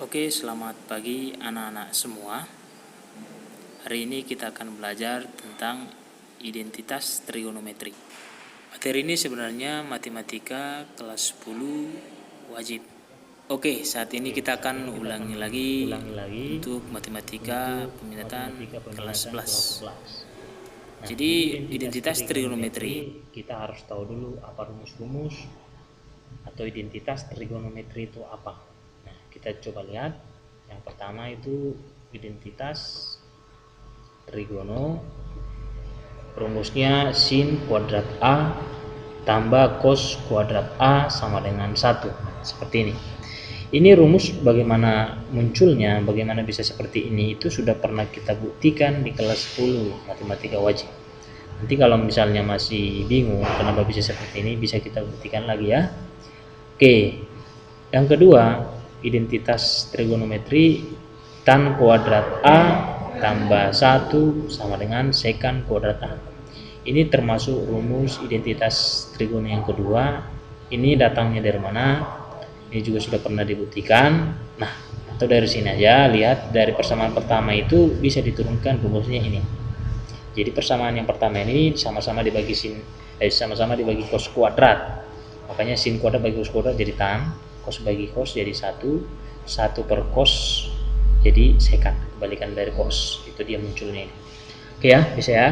Oke, selamat pagi anak-anak semua. Hari ini kita akan belajar tentang identitas trigonometri. Materi ini sebenarnya matematika kelas 10 wajib. Oke, saat ini kita akan ulangi lagi untuk matematika peminatan kelas 11. Jadi, identitas trigonometri kita harus tahu dulu apa rumus-rumus atau identitas trigonometri itu apa. Nah, kita coba lihat. Yang pertama itu identitas trigono. Rumusnya sin kuadrat A tambah cos kuadrat A sama dengan 1. Seperti ini. Ini rumus bagaimana munculnya, bagaimana bisa seperti ini, itu sudah pernah kita buktikan di kelas 10 matematika wajib. Nanti kalau misalnya masih bingung kenapa bisa seperti ini, bisa kita buktikan lagi ya. Oke, yang kedua, identitas trigonometri tan kuadrat A tambah 1 sama dengan sekan kuadrat A. Ini termasuk rumus identitas trigono yang kedua. Ini datangnya dari mana? Ini juga sudah pernah dibuktikan. Nah, atau dari sini aja, lihat dari persamaan pertama itu bisa diturunkan rumusnya ini. Jadi persamaan yang pertama ini sama-sama dibagi cos kuadrat. Makanya sin kuadrat bagi cos kuadrat jadi tan, cos bagi cos jadi 1 per cos jadi sekan, kebalikan dari cos. Itu dia munculnya ini. Oke ya, bisa ya.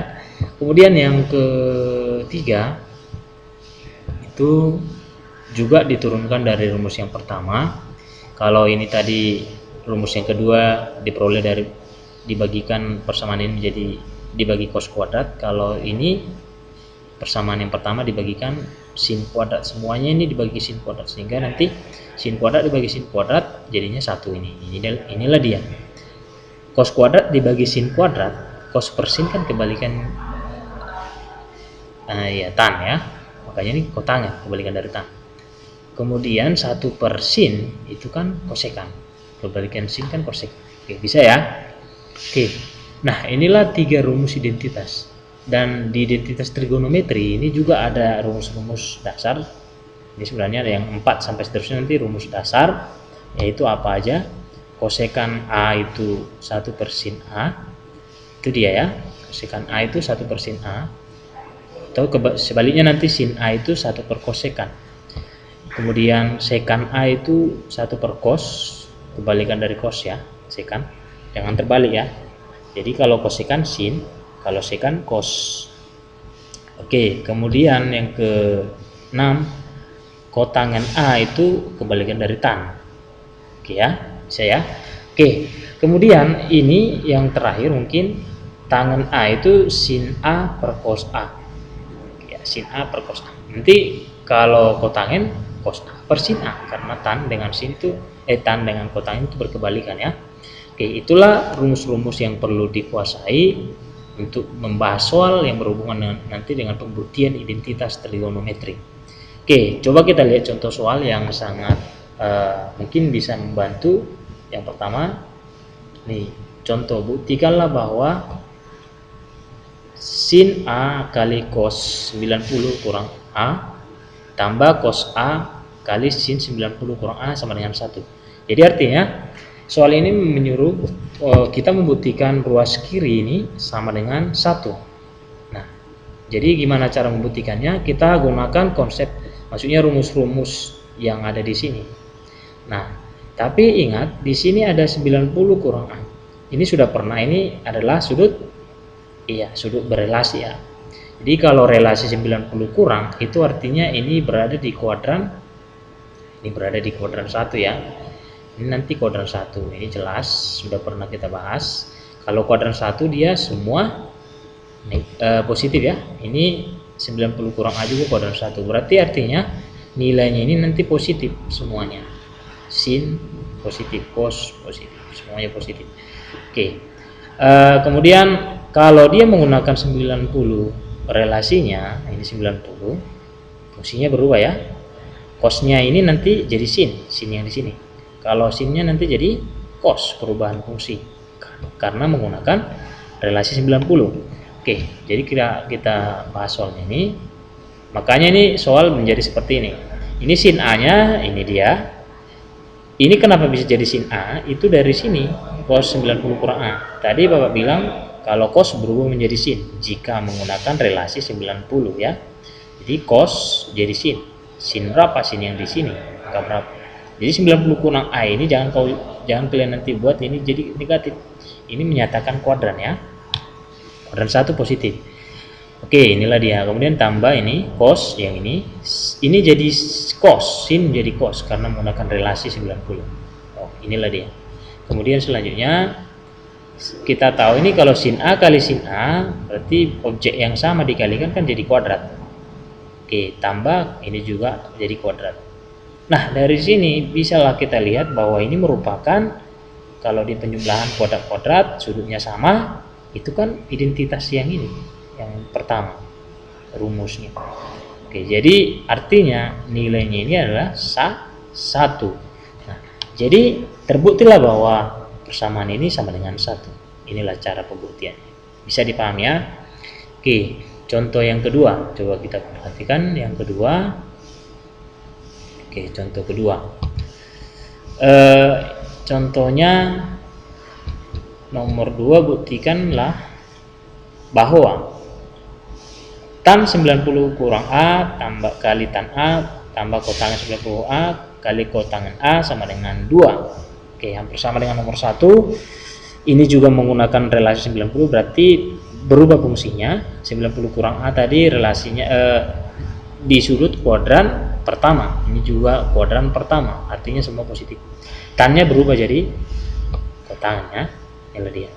Kemudian yang ketiga itu juga diturunkan dari rumus yang pertama. Kalau ini tadi rumus yang kedua diperoleh dari dibagikan persamaan ini menjadi dibagi cos kuadrat. Kalau ini persamaan yang pertama dibagikan sin kuadrat, semuanya ini dibagi sin kuadrat, sehingga nanti sin kuadrat dibagi sin kuadrat jadinya 1. Inilah dia. Cos kuadrat dibagi sin kuadrat, cos per sin kan kebalikan tan ya. Makanya ini kotannya kebalikan dari tan. Kemudian 1 per sin itu kan kosekan, kebalikan sin kan kosek. Oke, bisa ya. Oke, nah inilah 3 rumus identitas. Dan di identitas trigonometri ini juga ada rumus-rumus dasar. Ini sebenarnya ada yang 4 sampai seterusnya, nanti rumus dasar yaitu apa aja. Kosekan A itu 1 per sin A, itu dia ya. Kosekan A itu 1 per sin A, atau sebaliknya nanti sin A itu 1 per kosekan. Kemudian sekan A itu 1 per cos, kebalikan dari cos ya, sekan, jangan terbalik ya. Jadi kalau kosekan sin, kalau sekan cos. Oke, kemudian yang ke-6, kotangen A itu kebalikan dari tan. Oke ya, bisa ya. Oke, kemudian ini yang terakhir mungkin tangen A itu sin A per cos A. Oke, ya, sin A per cos A. Nanti kalau kotangen cos A per sin A, karena tan dengan sin itu tan dengan kotangen itu berkebalikan ya. Oke, itulah rumus-rumus yang perlu dikuasai untuk membahas soal yang berhubungan nanti dengan pembuktian identitas trigonometri. Oke, coba kita lihat contoh soal yang sangat mungkin bisa membantu. Yang pertama, nih contoh, buktikanlah bahwa sin A kali cos 90 kurang A tambah cos A kali sin 90 kurang A sama dengan 1. Jadi artinya soal ini menyuruh kita membuktikan ruas kiri ini sama dengan 1. Nah, jadi gimana cara membuktikannya? Kita gunakan konsep, maksudnya rumus-rumus yang ada di sini. Nah, tapi ingat di sini ada 90 kurang A. Ini sudah pernah, ini adalah sudut, iya, sudut berelasi ya. Jadi kalau relasi 90 kurang itu artinya ini berada di kuadran, ini berada di kuadran 1 ya. Ini nanti kuadran 1, ini jelas sudah pernah kita bahas. Kalau kuadran 1 dia semua positif ya. Ini 90 kurang A juga kuadran 1. Berarti artinya nilainya ini nanti positif semuanya. Sin positif, cos positif, semuanya positif. Oke. Kemudian kalau dia menggunakan 90 relasinya, ini 90, fungsinya berubah ya. Cosnya ini nanti jadi sin yang di sini. Kalau sinnya nanti jadi cos, perubahan fungsi karena menggunakan relasi 90. Oke, jadi kita bahas soalnya ini. Makanya ini soal menjadi seperti ini. Ini sin A-nya, ini dia. ini kenapa bisa jadi sin A? Itu dari sini, cos 90 kurang A. Tadi Bapak bilang kalau cos berubah menjadi sin jika menggunakan relasi 90 ya. Jadi cos jadi sin. Sin berapa? Sin yang di sini. Angka berapa? Jadi 90 kurang A ini jangan kalian nanti buat ini jadi negatif. Ini menyatakan kuadran ya. Kuadran 1 positif. Oke, inilah dia. Kemudian tambah ini cos yang ini jadi cos, sin jadi cos karena menggunakan relasi 90. Oh, inilah dia. Kemudian selanjutnya kita tahu ini kalau sin A kali sin A berarti objek yang sama dikalikan kan jadi kuadrat. Oke, tambah ini juga jadi kuadrat. Nah, dari sini bisalah kita lihat bahwa ini merupakan kalau di penjumlahan kuadrat-kuadrat sudutnya sama, itu kan identitas yang ini. Yang pertama rumusnya. Oke, jadi artinya nilainya ini adalah 1. Nah, jadi terbuktilah bahwa persamaan ini sama dengan 1. Inilah cara pembuktiannya. Bisa dipahami ya? Oke, contoh yang kedua. Coba kita perhatikan yang kedua. Oke, contoh kedua. Contohnya nomor 2, buktikanlah bahwa tan 90 kurang A tambah kali tan A tambah kotangan 90A kali kotangan A sama dengan 2. Oke, hampir sama dengan nomor 1. Ini juga menggunakan relasi 90, berarti berubah fungsinya. 90 kurang A tadi relasinya di sudut kuadran pertama. Ini juga kuadran pertama, artinya semua positif. Tannya berubah jadi kotangannya, inilah dia.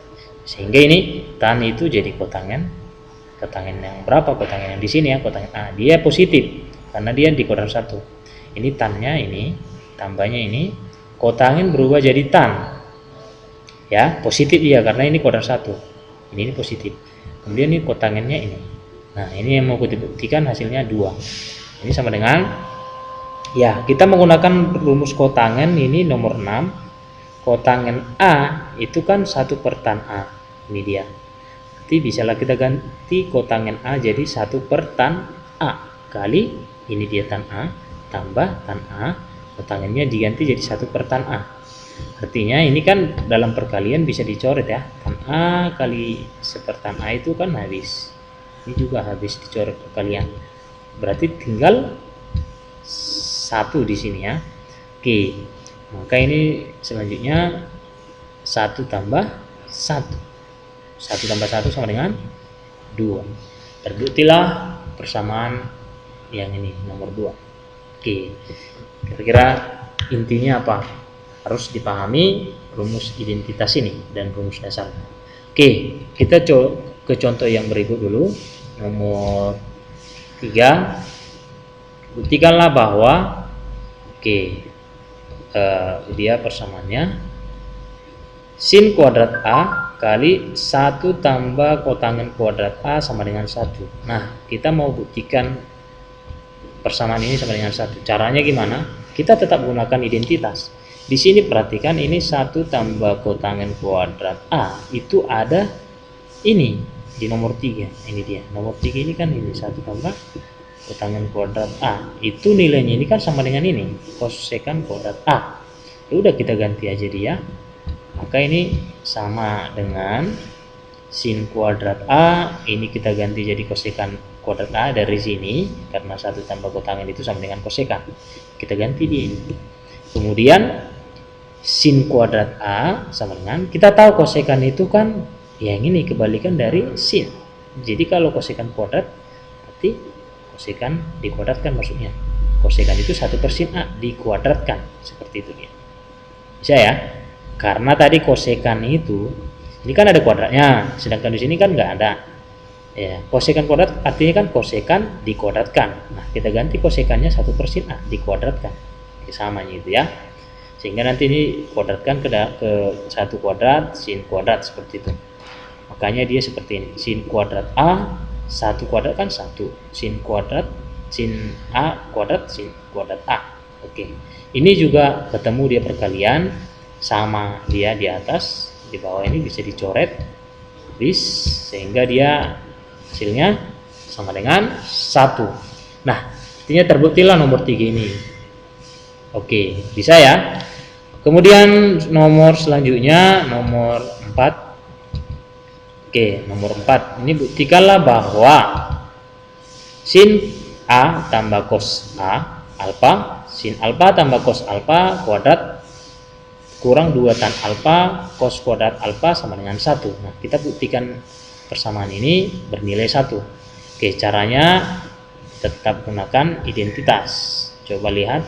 Sehingga ini tan itu jadi kotangan yang berapa? Kotangan yang di sini ya, kotangan A. Dia positif karena dia di kuadran 1. Ini tannya ini, tambahnya ini, kotangan berubah jadi tan. Ya, positif dia karena ini kuadran 1. Ini positif. Kemudian ini kotangannya ini. Nah, ini yang mau dibuktikan hasilnya 2. Ini sama dengan ya, kita menggunakan rumus kotangan ini nomor 6. Kotangan A itu kan 1 per tan A. Ini dia. Nanti bisalah kita ganti kotangan A jadi 1 per tan A kali ini dia tan A tambah tan A, kotangannya diganti jadi 1 per tan A. Artinya ini kan dalam perkalian bisa dicoret ya, tan A kali sepertan A itu kan habis, ini juga habis dicoret perkalian, berarti tinggal 1 di sini ya. Oke, maka ini selanjutnya 1 tambah 1. 1 tambah 1 sama dengan 2. Terbuktilah persamaan yang ini nomor 2. Oke, kira-kira intinya apa? Harus dipahami rumus identitas ini dan rumus dasar. Oke, kita ke contoh yang berikut dulu. Nomor 3, buktikanlah bahwa dia persamaannya sin kuadrat A kali 1 tambah kotangan kuadrat A sama dengan 1. Nah, kita mau buktikan persamaan ini sama dengan 1. Caranya gimana? Kita tetap gunakan identitas. Di sini perhatikan ini 1 tambah kotangan kuadrat A itu ada ini di nomor 3. Ini dia. Nomor 3 ini kan ini 1 tambah kotangan kuadrat A. Itu nilainya ini kan sama dengan ini, kosekan kuadrat A. Ya udah kita ganti aja dia. Maka ini sama dengan sin kuadrat A, ini kita ganti jadi kosekan kuadrat A dari sini, karena 1 tambah kotangan itu sama dengan kosekan. Kita ganti di ini. Kemudian sin kuadrat A sama dengan, kita tahu kosekan itu kan yang ini kebalikan dari sin. Jadi kalau kosekan kuadrat berarti kosekan dikuadratkan, maksudnya kosekan itu 1 per sin A dikuadratkan, seperti itu dia. Bisa ya? Karena tadi kosekan itu ini kan ada kuadratnya, sedangkan di sini kan nggak ada. Ya, kosekan kuadrat artinya kan kosekan dikuadratkan. Nah, kita ganti kosekannya 1 per sin A dikuadratkan. Samanya itu ya. Sehingga nanti ini kuadratkan ke 1 kuadrat sin kuadrat seperti itu. Makanya dia seperti ini. Sin kuadrat A 1 kuadrat kan 1. Sin kuadrat sin A kuadrat sin kuadrat A. Oke. Ini juga ketemu dia perkalian, sama dia di atas, di bawah ini bisa dicoret bis, sehingga dia hasilnya sama dengan 1. Nah, artinya terbuktilah nomor 3 ini. Oke, bisa ya? Kemudian nomor selanjutnya nomor 4. Oke, nomor 4. Ini buktikanlah bahwa sin A tambah cos A alfa, sin alfa tambah cos alfa kuadrat kurang 2 tan alfa cos kuadrat alfa sama dengan 1. Nah, kita buktikan persamaan ini bernilai 1. Oke, caranya tetap gunakan identitas. Coba lihat.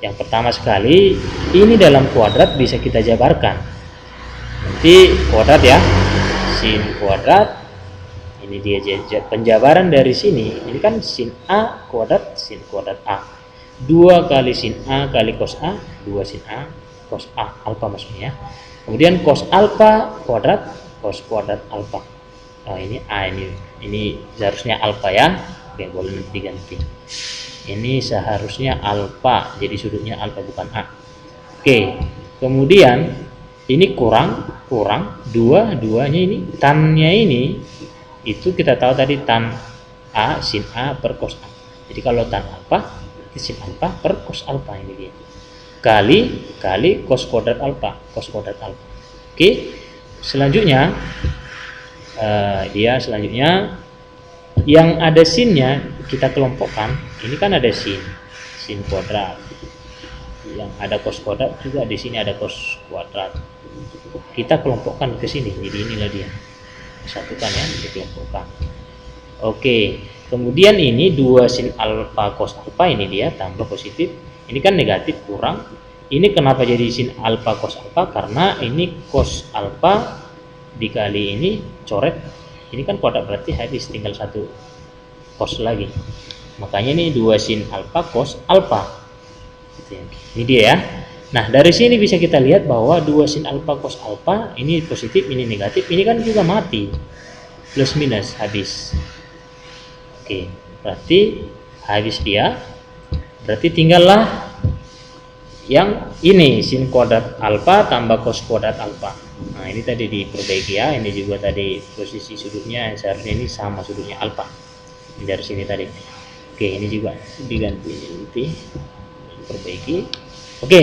Yang pertama sekali, ini dalam kuadrat bisa kita jabarkan. Nanti kuadrat ya. Sin kuadrat, ini dia penjabaran dari sini. Ini kan sin A kuadrat sin kuadrat A. 2 kali sin A kali cos A, 2 sin A cos A alfa maksudnya. Kemudian cos alfa kuadrat cos kuadrat alfa. Nah, ini A, ini seharusnya alfa ya. Oke, boleh nanti diganti. Ini seharusnya alfa, jadi sudutnya alfa bukan A. Oke, kemudian ini kurang 2-nya ini tannya ini itu kita tahu tadi tan A sin A per cos A. Jadi kalau tan alfa itu sin alfa per cos alfa, ini dia. Kali cos kuadrat alfa. Oke, selanjutnya selanjutnya yang ada sinnya kita kelompokkan. Ini kan ada sin kuadrat. Yang ada cos kuadrat juga di sini ada cos kuadrat. Kita kelompokkan ke sini. Jadi inilah dia. Satukan ya, dikelompokkan. Oke. Kemudian ini 2 sin alfa cos alfa, ini dia tambah positif. Ini kan negatif kurang. Ini kenapa jadi sin alfa cos alfa? Karena ini cos alfa dikali ini coret. Ini kan kuadrat berarti habis, tinggal 1 cos lagi. Makanya ini 2 sin alfa cos alfa. Ini dia ya. Nah, dari sini bisa kita lihat bahwa 2 sin alfa cos alfa ini positif, ini negatif, ini kan juga mati. Plus minus habis. Oke, berarti habis dia. Berarti tinggallah yang ini sin kuadrat alfa tambah cos kuadrat alfa. Nah, ini tadi diperbaiki ya. Ini juga tadi posisi sudutnya seharusnya ini sama sudutnya alfa. Ini dari sini tadi. Oke, ini juga diganti nanti. Perbaiki. Oke,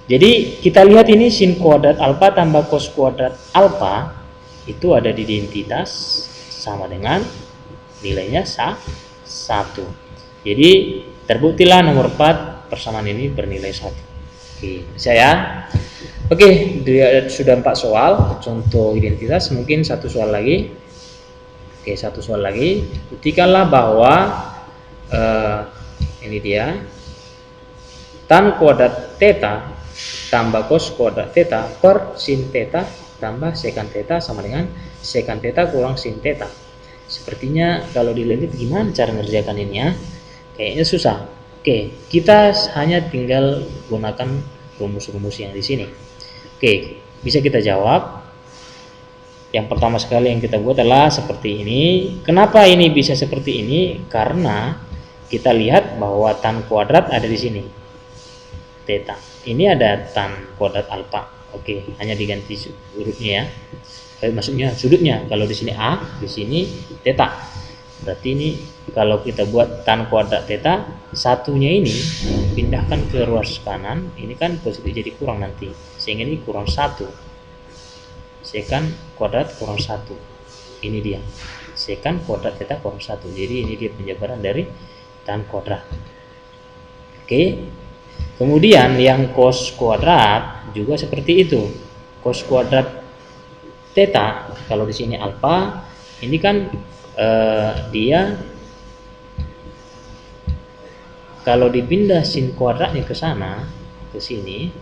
jadi kita lihat ini sin kuadrat alfa tambah cos kuadrat alfa itu ada di identitas sama dengan nilainya 1. Jadi terbuktilah nomor 4 persamaan ini bernilai 1. Oke, saya. Oke, sudah 4 soal contoh identitas. Mungkin satu soal lagi. Oke, satu soal lagi. Buktikanlah bahwa ini dia tan kuadrat theta tambah cos kuadrat theta per sin theta tambah secant theta sama dengan secant theta kurang sin theta. Sepertinya kalau dilihat gimana cara mengerjakan ini ya, kayaknya susah. Oke, kita hanya tinggal gunakan rumus-rumus yang di sini. Oke, bisa kita jawab. Yang pertama sekali yang kita buat adalah seperti ini. Kenapa ini bisa seperti ini? Karena kita lihat bahwa tan kuadrat ada di sini. Theta. Ini ada tan kuadrat alfa. Oke, hanya diganti urutnya ya. Maksudnya sudutnya. Kalau di sini A, di sini theta. Berarti ini kalau kita buat tan kuadrat theta, satunya ini pindahkan ke ruas kanan. Ini kan positif jadi kurang nanti. Sehingga ini kurang 1. Secant kuadrat kurang 1. Ini dia. Secant kuadrat theta kurang 1. Jadi ini dia penjabaran dari tan kuadrat. Oke. Kemudian yang cos kuadrat juga seperti itu. Cos kuadrat theta kalau di sini alfa, ini kan dia kalau dipindah sin kuadratnya ke sana, ke sini,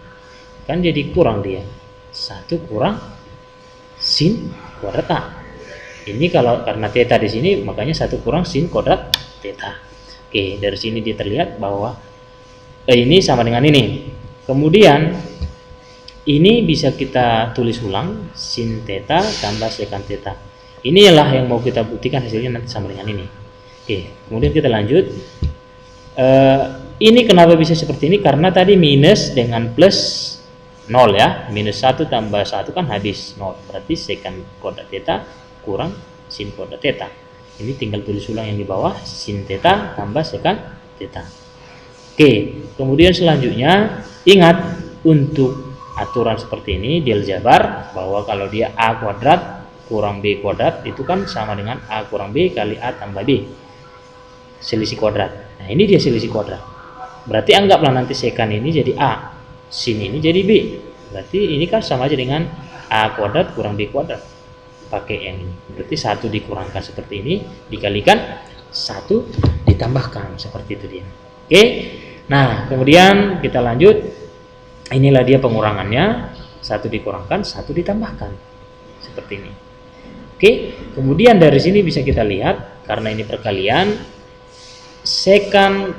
kan jadi kurang dia. 1 kurang sin kuadrat A. Ini kalau karena theta di sini, makanya 1 kurang sin kuadrat theta. Oke, dari sini dia terlihat bahwa ini sama dengan ini. Kemudian ini bisa kita tulis ulang sin theta tambah secant theta. Inilah yang mau kita buktikan hasilnya nanti sama dengan ini. Oke, kemudian kita lanjut. Ini kenapa bisa seperti ini? Karena tadi minus dengan plus 0 ya. Minus 1 tambah 1 kan habis 0. Berarti secant kuadrat theta kurang sin kuadrat theta. Ini tinggal tulis ulang yang di bawah, sin theta tambah secant theta. Oke, kemudian selanjutnya ingat untuk aturan seperti ini di aljabar, bahwa kalau dia A kuadrat kurang B kuadrat itu kan sama dengan A kurang B kali A tambah B, selisih kuadrat. Nah ini dia selisih kuadrat, berarti anggaplah nanti sekan ini jadi A, sin ini jadi B, berarti ini kan sama aja dengan A kuadrat kurang B kuadrat. Pakai yang ini, berarti 1 dikurangkan seperti ini dikalikan 1 ditambahkan, seperti itu dia. Oke, nah kemudian kita lanjut. Inilah dia pengurangannya, 1 dikurangkan 1 ditambahkan, seperti ini. Oke, kemudian dari sini bisa kita lihat, karena ini perkalian, sekan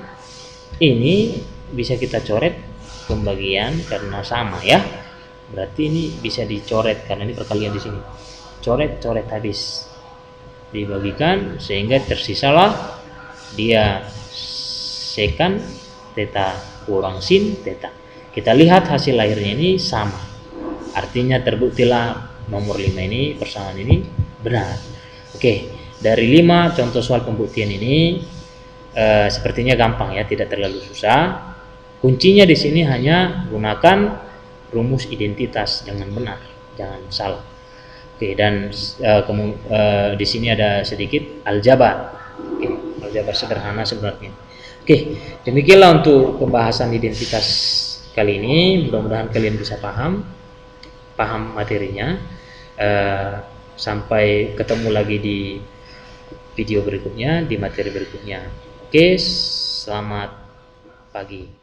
ini bisa kita coret pembagian karena sama ya, berarti ini bisa dicoret karena ini perkalian di sini, coret habis, dibagikan sehingga tersisalah dia sekan theta kurang sin theta. Kita lihat hasil akhirnya ini sama, artinya terbuktilah nomor 5 ini, persamaan ini benar. Oke, dari 5 contoh soal pembuktian ini sepertinya gampang ya, tidak terlalu susah. Kuncinya di sini hanya gunakan rumus identitas dengan benar, jangan salah. Oke, dan di sini ada sedikit aljabar. Oke, aljabar sederhana sebenarnya. Oke, demikianlah untuk pembahasan identitas kali ini. Mudah-mudahan kalian bisa paham materinya. Sampai ketemu lagi di video berikutnya, di materi berikutnya. Oke, selamat pagi.